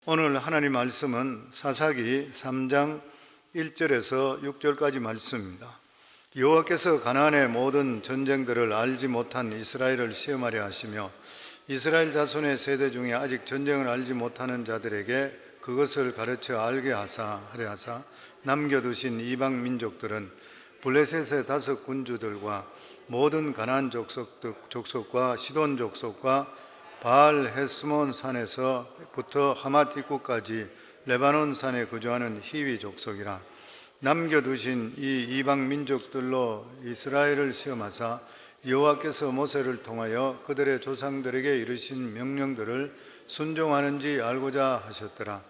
오늘 하나님 말씀은 사사기 3장 1절에서 6절까지 말씀입니다. 여호와께서 가나안의 모든 전쟁들을 알지 못한 이스라엘을 시험하려 하시며 이스라엘 자손의 세대 중에 아직 전쟁을 알지 못하는 자들에게 그것을 가르쳐 알게 하려 하사 남겨두신 이방 민족들은 블레셋의 5 군주들과 모든 가나안 족속과 시돈 족속과 바알 헤스몬 산에서부터 하맛 입구까지 레바논 산에 거주하는 히위 족속이라. 남겨두신 이 이방 민족들로 이스라엘을 시험하사 여호와께서 모세를 통하여 그들의 조상들에게 이르신 명령들을 순종하는지 알고자 하셨더라.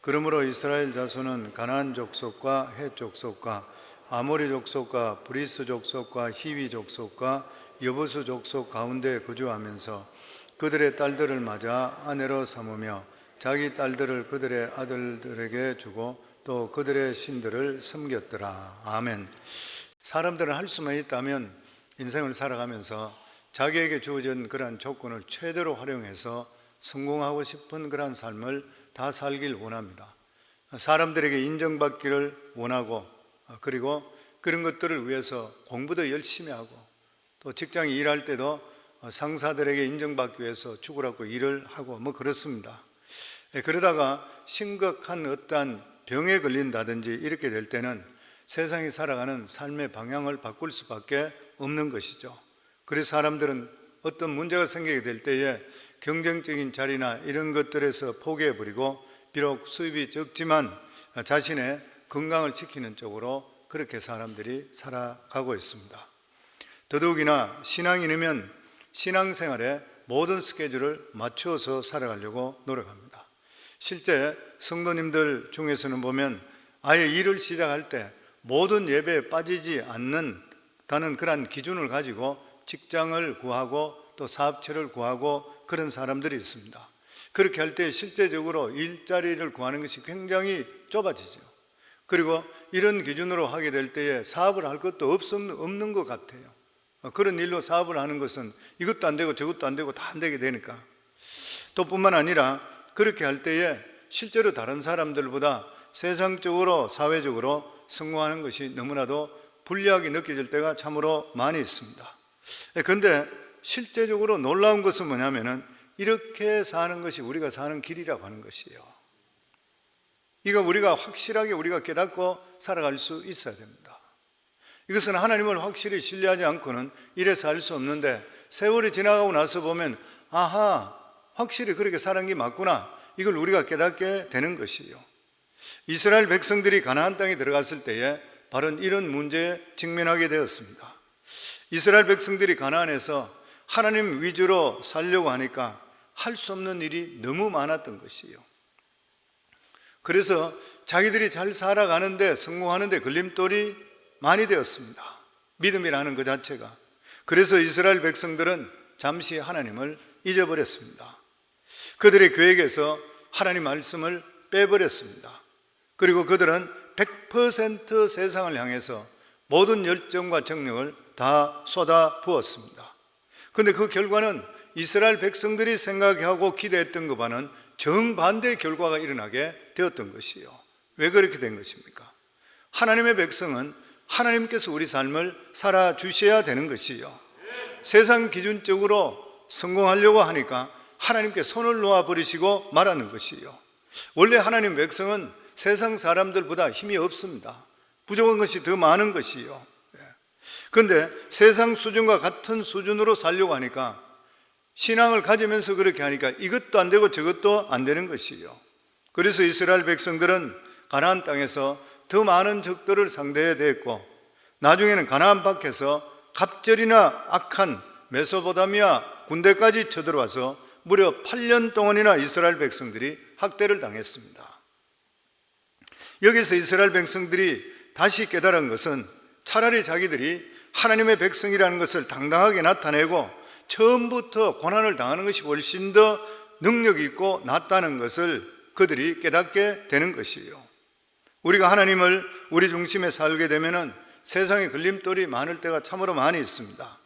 그러므로 이스라엘 자손은 가나안 족속과 헷 족속과 아모리 족속과 브리스 족속과 히위 족속과 여부수 족속 가운데 거주하면서 그들의 딸들을 맞아 아내로 삼으며 자기 딸들을 그들의 아들들에게 주고 또 그들의 신들을 섬겼더라. 아멘. 사람들은 할 수만 있다면 인생을 살아가면서 자기에게 주어진 그러한 조건을 최대로 활용해서 성공하고 싶은 그러한 삶을 다 살길 원합니다. 사람들에게 인정받기를 원하고, 그리고 그런 것들을 위해서 공부도 열심히 하고, 또 직장에 일할 때도 상사들에게 인정받기 위해서 죽으라고 일을 하고 그렇습니다. 그러다가 심각한 어떠한 병에 걸린다든지 이렇게 될 때는 세상이 살아가는 삶의 방향을 바꿀 수밖에 없는 것이죠. 그래서 사람들은 어떤 문제가 생기게 될 때에 경쟁적인 자리나 이런 것들에서 포기해버리고 비록 수입이 적지만 자신의 건강을 지키는 쪽으로 그렇게 사람들이 살아가고 있습니다. 더더욱이나 신앙인이면 신앙생활에 모든 스케줄을 맞추어서 살아가려고 노력합니다. 실제 성도님들 중에서는 보면 아예 일을 시작할 때 모든 예배에 빠지지 않는다는 그런 기준을 가지고 직장을 구하고 또 사업체를 구하고 그런 사람들이 있습니다. 그렇게 할 때 실제적으로 일자리를 구하는 것이 굉장히 좁아지죠. 그리고 이런 기준으로 하게 될 때에 사업을 할 것도 없는 것 같아요. 그런 일로 사업을 하는 것은 이것도 안 되고 저것도 안 되고 다 안 되게 되니까. 또 뿐만 아니라 그렇게 할 때에 실제로 다른 사람들보다 세상적으로 사회적으로 성공하는 것이 너무나도 불리하게 느껴질 때가 참으로 많이 있습니다. 그런데 실제적으로 놀라운 것은 뭐냐면은 이렇게 사는 것이 우리가 사는 길이라고 하는 것이에요. 이거 우리가 확실하게 우리가 깨닫고 살아갈 수 있어야 됩니다. 이것은 하나님을 확실히 신뢰하지 않고는 이래서 할 수 없는데, 세월이 지나가고 나서 보면 아하, 확실히 그렇게 사는 게 맞구나, 이걸 우리가 깨닫게 되는 것이에요. 이스라엘 백성들이 가나안 땅에 들어갔을 때에 바로 이런 문제에 직면하게 되었습니다. 이스라엘 백성들이 가나안에서 하나님 위주로 살려고 하니까 할 수 없는 일이 너무 많았던 것이에요. 그래서 자기들이 잘 살아가는데, 성공하는데 걸림돌이 많이 되었습니다. 믿음이라는 것 자체가. 그래서 이스라엘 백성들은 잠시 하나님을 잊어버렸습니다. 그들의 계획에서 하나님 말씀을 빼버렸습니다. 그리고 그들은 100% 세상을 향해서 모든 열정과 정력을 다 쏟아 부었습니다. 그런데 그 결과는 이스라엘 백성들이 생각하고 기대했던 것과는 정반대의 결과가 일어나게 되었던 것이에요. 왜 그렇게 된 것입니까? 하나님의 백성은 하나님께서 우리 삶을 살아주셔야 되는 것이요, 세상 기준적으로 성공하려고 하니까 하나님께 손을 놓아버리시고 말하는 것이요. 원래 하나님 백성은 세상 사람들보다 힘이 없습니다. 부족한 것이 더 많은 것이요. 그런데 세상 수준과 같은 수준으로 살려고 하니까, 신앙을 가지면서 그렇게 하니까 이것도 안 되고 저것도 안 되는 것이요. 그래서 이스라엘 백성들은 가나안 땅에서 더 많은 적들을 상대해야 됐고, 나중에는 가나안 밖에서 갑절이나 악한 메소포타미아 군대까지 쳐들어와서 무려 8년 동안이나 이스라엘 백성들이 학대를 당했습니다. 여기서 이스라엘 백성들이 다시 깨달은 것은 차라리 자기들이 하나님의 백성이라는 것을 당당하게 나타내고 처음부터 고난을 당하는 것이 훨씬 더 능력이 있고 낫다는 것을 그들이 깨닫게 되는 것이에요. 우리가 하나님을 우리 중심에 살게 되면은 세상에 걸림돌이 많을 때가 참으로 많이 있습니다.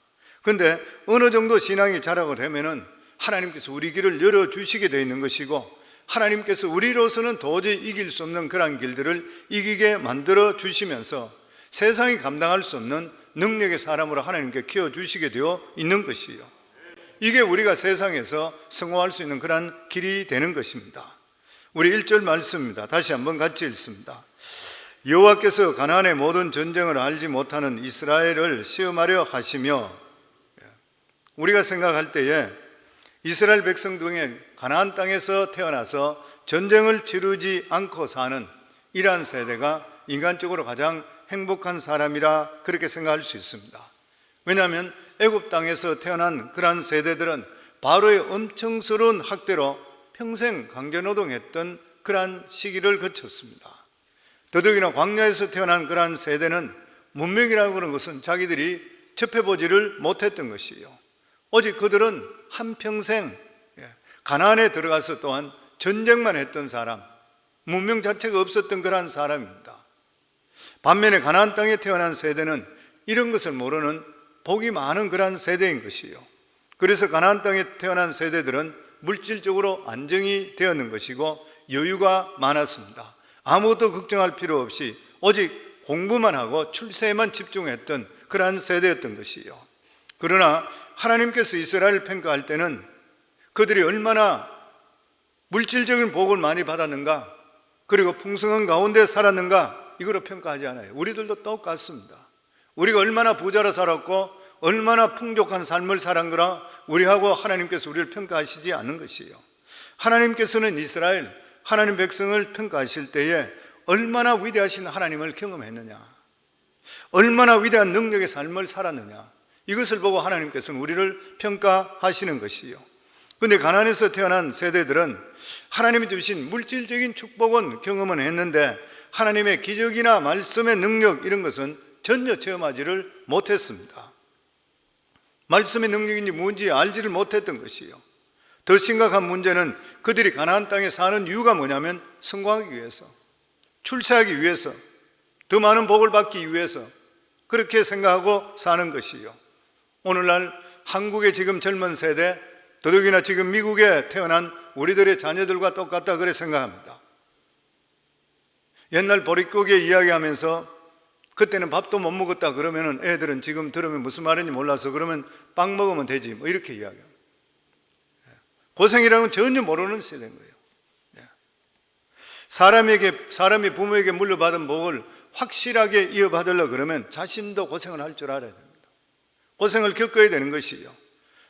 그런데 어느 정도 신앙이 자라고 되면은 하나님께서 우리 길을 열어주시게 되어 있는 것이고, 하나님께서 우리로서는 도저히 이길 수 없는 그런 길들을 이기게 만들어 주시면서 세상이 감당할 수 없는 능력의 사람으로 하나님께 키워주시게 되어 있는 것이요, 이게 우리가 세상에서 성공할 수 있는 그런 길이 되는 것입니다. 우리 1절 말씀입니다. 다시 한번 같이 읽습니다. 여호와께서 가나안의 모든 전쟁을 알지 못하는 이스라엘을 시험하려 하시며, 우리가 생각할 때에 이스라엘 백성 중에 가나안 땅에서 태어나서 전쟁을 치르지 않고 사는 이러한 세대가 인간적으로 가장 행복한 사람이라 그렇게 생각할 수 있습니다. 왜냐하면 애굽 땅에서 태어난 그러한 세대들은 바로의 엄청스러운 학대로 평생 강제노동했던 그러한 시기를 거쳤습니다. 더더욱이나 광야에서 태어난 그러한 세대는 문명이라고 하는 것은 자기들이 접해보지를 못했던 것이에요. 오직 그들은 한평생 가나안에 들어가서 또한 전쟁만 했던 사람, 문명 자체가 없었던 그러한 사람입니다. 반면에 가나안 땅에 태어난 세대는 이런 것을 모르는 복이 많은 그러한 세대인 것이에요. 그래서 가나안 땅에 태어난 세대들은 물질적으로 안정이 되었는 것이고 여유가 많았습니다. 아무것도 걱정할 필요 없이 오직 공부만 하고 출세에만 집중했던 그러한 세대였던 것이에요. 그러나 하나님께서 이스라엘을 평가할 때는 그들이 얼마나 물질적인 복을 많이 받았는가, 그리고 풍성한 가운데 살았는가, 이거로 평가하지 않아요. 우리들도 똑같습니다. 우리가 얼마나 부자로 살았고 얼마나 풍족한 삶을 살았거나 우리하고 하나님께서 우리를 평가하시지 않는 것이에요. 하나님께서는 이스라엘, 하나님 백성을 평가하실 때에 얼마나 위대하신 하나님을 경험했느냐, 얼마나 위대한 능력의 삶을 살았느냐, 이것을 보고 하나님께서는 우리를 평가하시는 것이요. 그런데 가나안에서 태어난 세대들은 하나님이 주신 물질적인 축복은 경험은 했는데 하나님의 기적이나 말씀의 능력, 이런 것은 전혀 체험하지를 못했습니다. 말씀의 능력인지 뭔지 알지를 못했던 것이요. 더 심각한 문제는 그들이 가나안 땅에 사는 이유가 뭐냐면 성공하기 위해서, 출세하기 위해서, 더 많은 복을 받기 위해서 그렇게 생각하고 사는 것이요. 오늘날 한국의 지금 젊은 세대, 더더욱이나 지금 미국에 태어난 우리들의 자녀들과 똑같다 그래 생각합니다. 옛날 보릿고개 이야기하면서 그때는 밥도 못 먹었다 그러면 애들은 지금 들으면 무슨 말인지 몰라서 그러면 빵 먹으면 되지 뭐 이렇게 이야기합니다. 고생이라는 건 전혀 모르는 세대인 거예요. 사람이 부모에게 물려받은 복을 확실하게 이어받으려고 그러면 자신도 고생을 할 줄 알아야 됩니다. 고생을 겪어야 되는 것이요.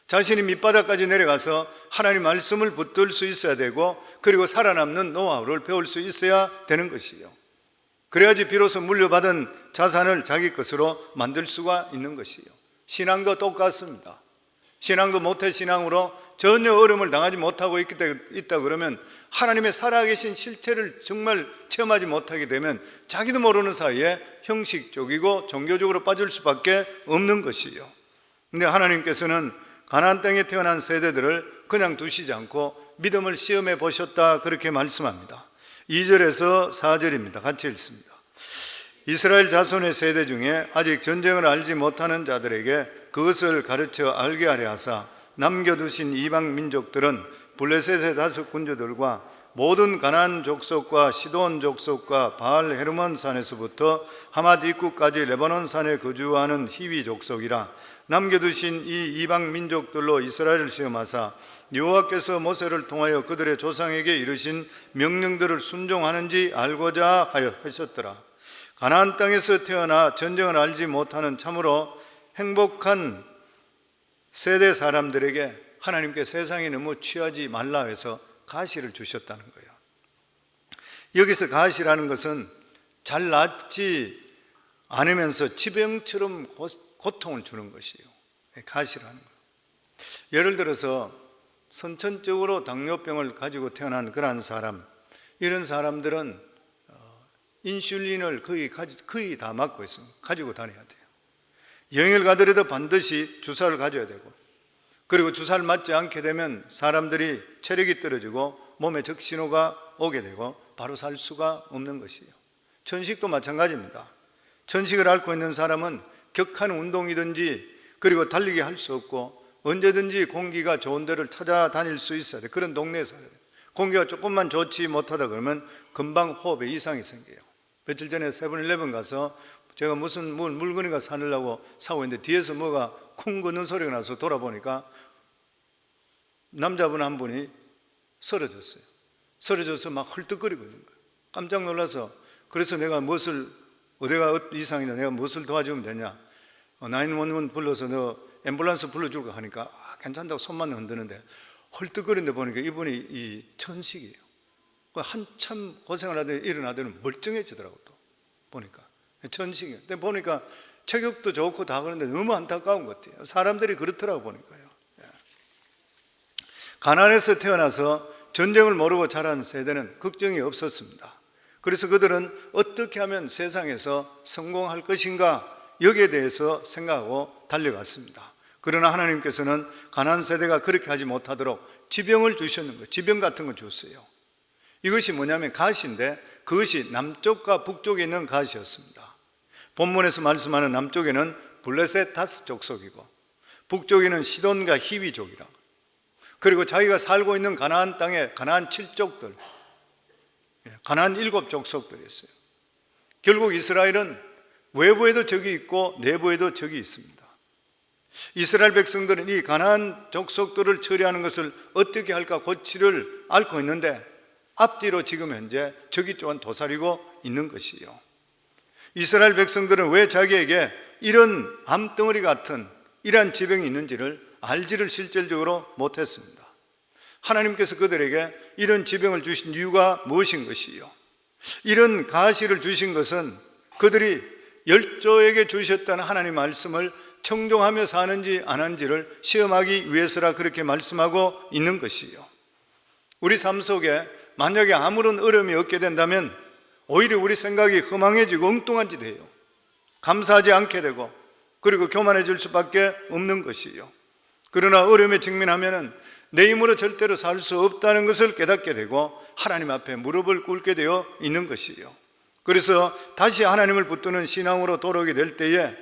자신이 밑바닥까지 내려가서 하나님 말씀을 붙들 수 있어야 되고, 그리고 살아남는 노하우를 배울 수 있어야 되는 것이요. 그래야지 비로소 물려받은 자산을 자기 것으로 만들 수가 있는 것이요. 신앙도 똑같습니다. 신앙도 모태신앙으로 전혀 어려움을 당하지 못하고 있다 그러면 하나님의 살아계신 실체를 정말 체험하지 못하게 되면 자기도 모르는 사이에 형식적이고 종교적으로 빠질 수밖에 없는 것이요. 근데 하나님께서는 가나안 땅에 태어난 세대들을 그냥 두시지 않고 믿음을 시험해 보셨다 그렇게 말씀합니다. 2절에서 4절입니다. 같이 읽습니다. 이스라엘 자손의 세대 중에 아직 전쟁을 알지 못하는 자들에게 그것을 가르쳐 알게 하려 하사 남겨두신 이방 민족들은 블레셋의 다섯 군주들과 모든 가나안 족속과 시돈 족속과 바알 헤르몬 산에서부터 하맛 입구까지 레바논 산에 거주하는 히위 족속이라. 남겨두신 이 이방 민족들로 이스라엘을 시험하사 여호와께서 모세를 통하여 그들의 조상에게 이르신 명령들을 순종하는지 알고자 하셨더라. 가나안 땅에서 태어나 전쟁을 알지 못하는 참으로 행복한 세대 사람들에게 하나님께 세상에 너무 취하지 말라 해서 가시를 주셨다는 거예요. 여기서 가시라는 것은 잘 낫지 않으면서 지병처럼 고통을 주는 것이에요. 가시라는 거예요. 예를 들어서 선천적으로 당뇨병을 가지고 태어난 그런 사람, 이런 사람들은 인슐린을 거의 다 맞고 있습니다. 가지고 다녀야 돼요. 여행을 가더라도 반드시 주사를 가져야 되고, 그리고 주사를 맞지 않게 되면 사람들이 체력이 떨어지고 몸에 적신호가 오게 되고 바로 살 수가 없는 것이에요. 천식도 마찬가지입니다. 천식을 앓고 있는 사람은 격한 운동이든지 그리고 달리기 할 수 없고 언제든지 공기가 좋은 데를 찾아다닐 수 있어야 돼. 그런 동네에 살아야 돼. 공기가 조금만 좋지 못하다 그러면 금방 호흡에 이상이 생겨요. 며칠 전에 세븐일레븐 가서 제가 무슨 물건인가 사느라고 사고 있는데 뒤에서 뭐가 쿵 걷는 소리가 나서 돌아보니까 남자분 한 분이 쓰러졌어요. 쓰러져서 막 헐떡거리고 있는 거예요. 깜짝 놀라서 그래서 내가 어디가 이상이냐, 내가 무엇을 도와주면 되냐, 911 불러서 너 앰뷸런스 불러줄까 하니까 괜찮다고 손만 흔드는데 헐떡거리는데 보니까 이분이 이 천식이에요. 한참 고생을 하더니 일어나더니 멀쩡해지더라고. 또 보니까 천식이에요. 근데 보니까 체격도 좋고 다 그런데 너무 안타까운 것 같아요. 사람들이 그렇더라고 보니까요. 가난에서 태어나서 전쟁을 모르고 자란 세대는 걱정이 없었습니다. 그래서 그들은 어떻게 하면 세상에서 성공할 것인가 여기에 대해서 생각하고 달려갔습니다. 그러나 하나님께서는 가난안 세대가 그렇게 하지 못하도록 지병을 주셨는 거예요. 지병 같은 거 줬어요. 이것이 뭐냐면 가시인데 그것이 남쪽과 북쪽에 있는 가시였습니다. 본문에서 말씀하는 남쪽에는 블레셋 다스 족속이고 북쪽에는 시돈과 히위족이라, 그리고 자기가 살고 있는 가나안 땅에 가나안 7족들, 가나안 7족속들이었어요. 결국 이스라엘은 외부에도 적이 있고 내부에도 적이 있습니다. 이스라엘 백성들은 이 가나안 족속들을 처리하는 것을 어떻게 할까 고치를 앓고 있는데 앞뒤로 지금 현재 적이 또한 도사리고 있는 것이요. 이스라엘 백성들은 왜 자기에게 이런 암덩어리 같은 이러한 지병이 있는지를 알지를 실질적으로 못했습니다. 하나님께서 그들에게 이런 지병을 주신 이유가 무엇인 것이요? 이런 가시를 주신 것은 그들이 열조에게 주셨다는 하나님의 말씀을 청종하며 사는지 안 하는지를 시험하기 위해서라 그렇게 말씀하고 있는 것이요. 우리 삶 속에 만약에 아무런 어려움이 없게 된다면 오히려 우리 생각이 허망해지고 엉뚱한 짓 해요. 감사하지 않게 되고 그리고 교만해질 수밖에 없는 것이요. 그러나 어려움에 직면하면 내 힘으로 절대로 살 수 없다는 것을 깨닫게 되고 하나님 앞에 무릎을 꿇게 되어 있는 것이요. 그래서 다시 하나님을 붙드는 신앙으로 돌아오게 될 때에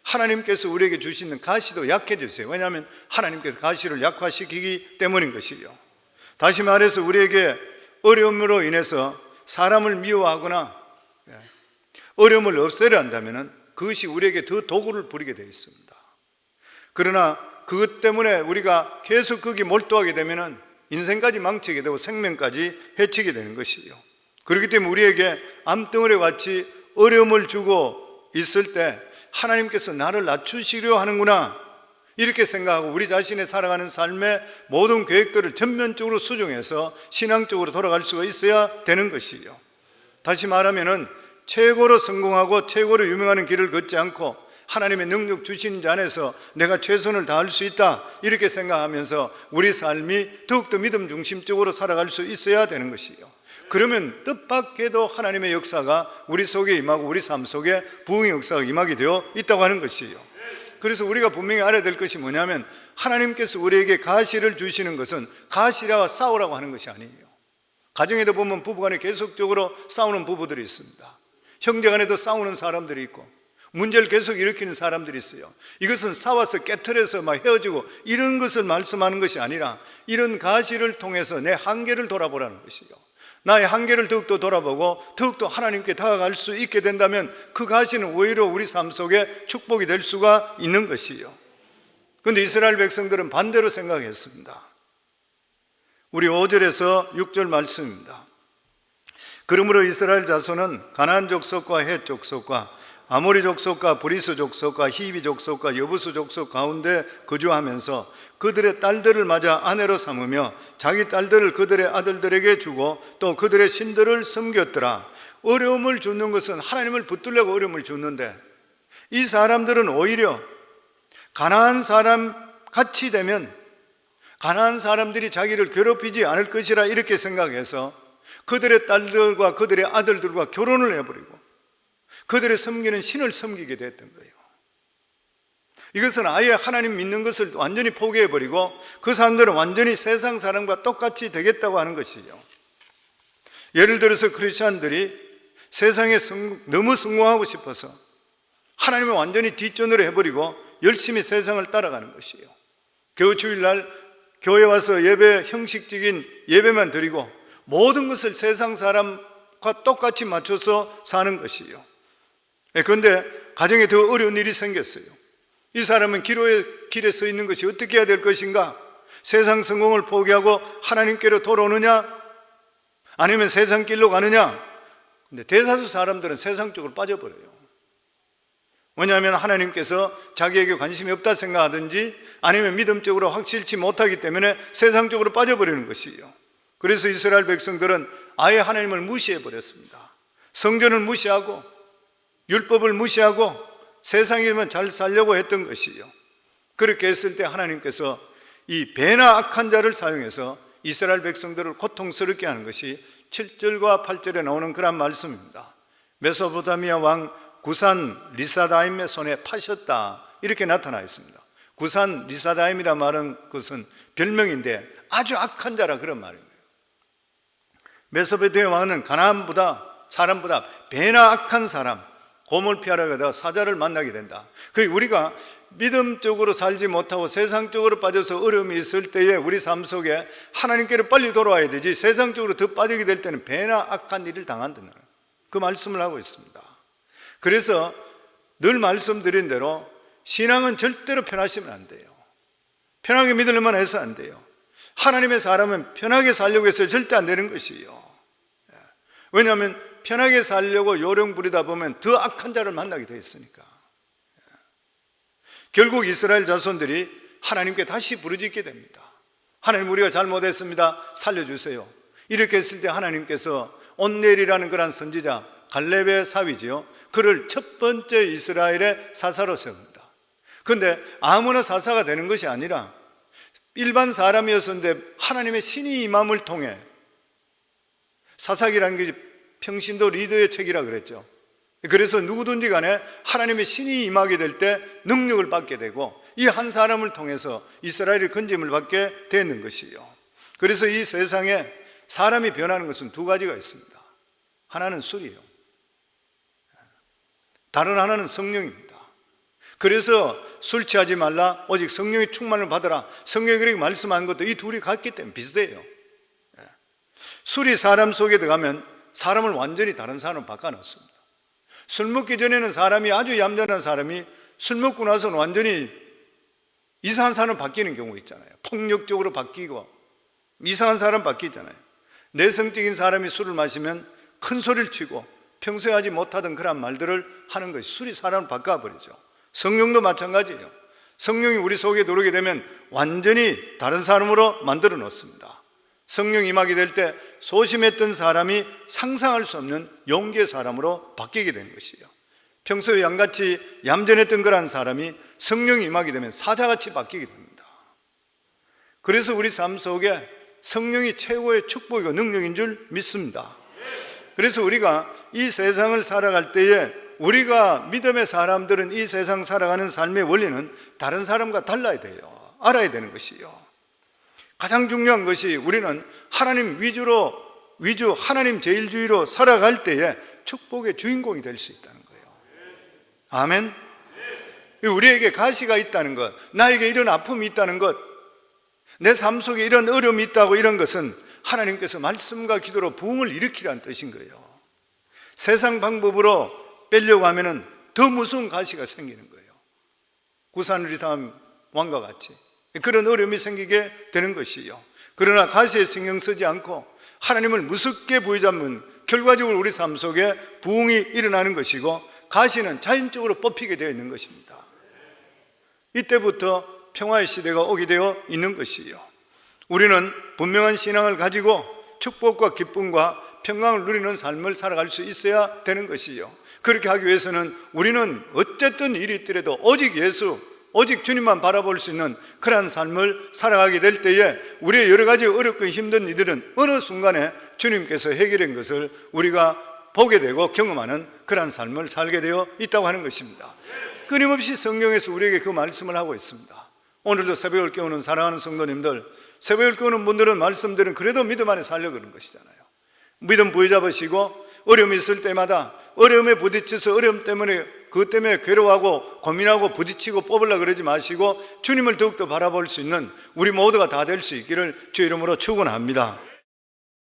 하나님께서 우리에게 주시는 가시도 약해졌어요. 왜냐하면 하나님께서 가시를 약화시키기 때문인 것이요. 다시 말해서 우리에게 어려움으로 인해서 사람을 미워하거나 어려움을 없애려 한다면 그것이 우리에게 더 도구를 부리게 되어 있습니다. 그러나 그것 때문에 우리가 계속 거기에 몰두하게 되면 인생까지 망치게 되고 생명까지 해치게 되는 것이요. 그렇기 때문에 우리에게 암덩어리 같이 어려움을 주고 있을 때 하나님께서 나를 낮추시려 하는구나 이렇게 생각하고 우리 자신의 살아가는 삶의 모든 계획들을 전면적으로 수정해서 신앙적으로 돌아갈 수가 있어야 되는 것이요. 다시 말하면 최고로 성공하고 최고로 유명하는 길을 걷지 않고 하나님의 능력 주신 자 안에서 내가 최선을 다할 수 있다 이렇게 생각하면서 우리 삶이 더욱더 믿음 중심적으로 살아갈 수 있어야 되는 것이요. 그러면 뜻밖에도 하나님의 역사가 우리 속에 임하고 우리 삶 속에 부흥의 역사가 임하게 되어 있다고 하는 것이요. 그래서 우리가 분명히 알아야 될 것이 뭐냐면 하나님께서 우리에게 가시를 주시는 것은 가시라 싸우라고 하는 것이 아니에요. 가정에도 보면 부부간에 계속적으로 싸우는 부부들이 있습니다. 형제간에도 싸우는 사람들이 있고 문제를 계속 일으키는 사람들이 있어요. 이것은 싸워서 깨트려서 막 헤어지고 이런 것을 말씀하는 것이 아니라 이런 가시를 통해서 내 한계를 돌아보라는 것이요. 나의 한계를 더욱더 돌아보고 더욱더 하나님께 다가갈 수 있게 된다면 그 가시는 오히려 우리 삶 속에 축복이 될 수가 있는 것이요. 그런데 이스라엘 백성들은 반대로 생각했습니다. 우리 5절에서 6절 말씀입니다. 그러므로 이스라엘 자손은 가나안 족속과 헷 족속과 아모리 족속과 브리스 족속과 히비 족속과 여부수 족속 가운데 거주하면서 그들의 딸들을 맞아 아내로 삼으며 자기 딸들을 그들의 아들들에게 주고 또 그들의 신들을 섬겼더라. 어려움을 주는 것은 하나님을 붙들려고 어려움을 주는데 이 사람들은 오히려 가나안 사람 같이 되면 가나안 사람들이 자기를 괴롭히지 않을 것이라 이렇게 생각해서 그들의 딸들과 그들의 아들들과 결혼을 해버리고 그들의 섬기는 신을 섬기게 됐던 거예요. 이것은 아예 하나님 믿는 것을 완전히 포기해버리고 그 사람들은 완전히 세상 사람과 똑같이 되겠다고 하는 것이죠. 예를 들어서 크리스찬들이 세상에 너무 성공하고 싶어서 하나님을 완전히 뒷전으로 해버리고 열심히 세상을 따라가는 것이에요. 겨우 주일날 교회 와서 예배 형식적인 예배만 드리고 모든 것을 세상 사람과 똑같이 맞춰서 사는 것이요. 그런데 가정에 더 어려운 일이 생겼어요. 이 사람은 길에 서 있는 것이 어떻게 해야 될 것인가? 세상 성공을 포기하고 하나님께로 돌아오느냐? 아니면 세상 길로 가느냐? 근데 대다수 사람들은 세상 쪽으로 빠져버려요. 왜냐하면 하나님께서 자기에게 관심이 없다 생각하든지 아니면 믿음적으로 확실치 못하기 때문에 세상 쪽으로 빠져버리는 것이에요. 그래서 이스라엘 백성들은 아예 하나님을 무시해버렸습니다. 성전을 무시하고 율법을 무시하고 세상이면 잘 살려고 했던 것이에요. 그렇게 했을 때 하나님께서 이 배나 악한 자를 사용해서 이스라엘 백성들을 고통스럽게 하는 것이 7절과 8절에 나오는 그런 말씀입니다. 메소포타미아 왕 구산 리사다임의 손에 파셨다, 이렇게 나타나 있습니다. 구산 리사다임이라 말은 것은 별명인데 아주 악한 자라 그런 말입니다. 메소포타미아 왕은 가나안보다 사람보다 배나 악한 사람, 곰을 피하러 가다가 사자를 만나게 된다. 우리가 믿음적으로 살지 못하고 세상적으로 빠져서 어려움이 있을 때에 우리 삶 속에 하나님께로 빨리 돌아와야 되지, 세상적으로 더 빠지게 될 때는 배나 악한 일을 당한다는 그 말씀을 하고 있습니다. 그래서 늘 말씀드린 대로 신앙은 절대로 편하시면 안 돼요. 편하게 믿을만 해서 안 돼요. 하나님의 사람은 편하게 살려고 해서 절대 안 되는 것이에요. 왜냐하면 편하게 살려고 요령 부리다 보면 더 악한 자를 만나게 되어 있으니까. 결국 이스라엘 자손들이 하나님께 다시 부르짖게 됩니다. 하나님, 우리가 잘못했습니다, 살려주세요. 이렇게 했을 때 하나님께서 온넬이라는 그런 선지자, 갈렙의 사위지요, 그를 첫 번째 이스라엘의 사사로 세웁니다. 그런데 아무나 사사가 되는 것이 아니라 일반 사람이었는데 하나님의 신이 임함을 통해, 사사기라는 게 평신도 리더의 책이라 그랬죠. 그래서 누구든지 간에 하나님의 신이 임하게 될 때 능력을 받게 되고 이 한 사람을 통해서 이스라엘이 건짐을 받게 되는 것이에요. 그래서 이 세상에 사람이 변하는 것은 두 가지가 있습니다. 하나는 술이에요. 다른 하나는 성령입니다. 그래서 술 취하지 말라, 오직 성령의 충만을 받아라, 성경이 그렇게 말씀한 것도 이 둘이 같기 때문에 비슷해요. 술이 사람 속에 들어가면 사람을 완전히 다른 사람으로 바꿔놨습니다. 술 먹기 전에는 사람이 아주 얌전한 사람이 술 먹고 나서는 완전히 이상한 사람 바뀌는 경우가 있잖아요. 폭력적으로 바뀌고 이상한 사람 바뀌잖아요. 내성적인 사람이 술을 마시면 큰 소리를 치고 평소에 하지 못하던 그런 말들을 하는 것이, 술이 사람을 바꿔버리죠. 성령도 마찬가지예요. 성령이 우리 속에 들어오게 되면 완전히 다른 사람으로 만들어 놓습니다. 성령 임하게 될 때 소심했던 사람이 상상할 수 없는 용기의 사람으로 바뀌게 되는 것이에요. 평소에 양같이 얌전했던 그런 사람이 성령이 임하게 되면 사자같이 바뀌게 됩니다. 그래서 우리 삶 속에 성령이 최고의 축복이고 능력인 줄 믿습니다. 그래서 우리가 이 세상을 살아갈 때에 우리가 믿음의 사람들은 이 세상 살아가는 삶의 원리는 다른 사람과 달라야 돼요. 알아야 되는 것이요. 가장 중요한 것이 우리는 하나님 위주, 하나님 제일주의로 살아갈 때에 축복의 주인공이 될 수 있다는 거예요. 아멘. 우리에게 가시가 있다는 것, 나에게 이런 아픔이 있다는 것, 내 삶 속에 이런 어려움이 있다고, 이런 것은 하나님께서 말씀과 기도로 부흥을 일으키라는 뜻인 거예요. 세상 방법으로 빼려고 하면 더 무서운 가시가 생기는 거예요. 구산리삼 왕과 같이 그런 어려움이 생기게 되는 것이요. 그러나 가시에 신경 쓰지 않고 하나님을 무섭게 보이자면 결과적으로 우리 삶 속에 부흥이 일어나는 것이고, 가시는 자연적으로 뽑히게 되어 있는 것입니다. 이때부터 평화의 시대가 오게 되어 있는 것이요. 우리는 분명한 신앙을 가지고 축복과 기쁨과 평강을 누리는 삶을 살아갈 수 있어야 되는 것이요. 그렇게 하기 위해서는 우리는 어쨌든 일이 있더라도 오직 예수, 오직 주님만 바라볼 수 있는 그러한 삶을 살아가게 될 때에 우리의 여러 가지 어렵고 힘든 일들은 어느 순간에 주님께서 해결한 것을 우리가 보게 되고 경험하는 그러한 삶을 살게 되어 있다고 하는 것입니다. 끊임없이 성경에서 우리에게 그 말씀을 하고 있습니다. 오늘도 새벽을 깨우는 사랑하는 성도님들, 새벽을 깨우는 분들은 말씀들은 그래도 믿음 안에 살려고 그러는 것이잖아요. 믿음 부여잡으시고 어려움이 있을 때마다 어려움에 부딪혀서 어려움 때문에 그것 때문에 괴로워하고 고민하고 부딪히고 뽑으려고 그러지 마시고 주님을 더욱더 바라볼 수 있는 우리 모두가 다 될 수 있기를 주의 이름으로 축원합니다.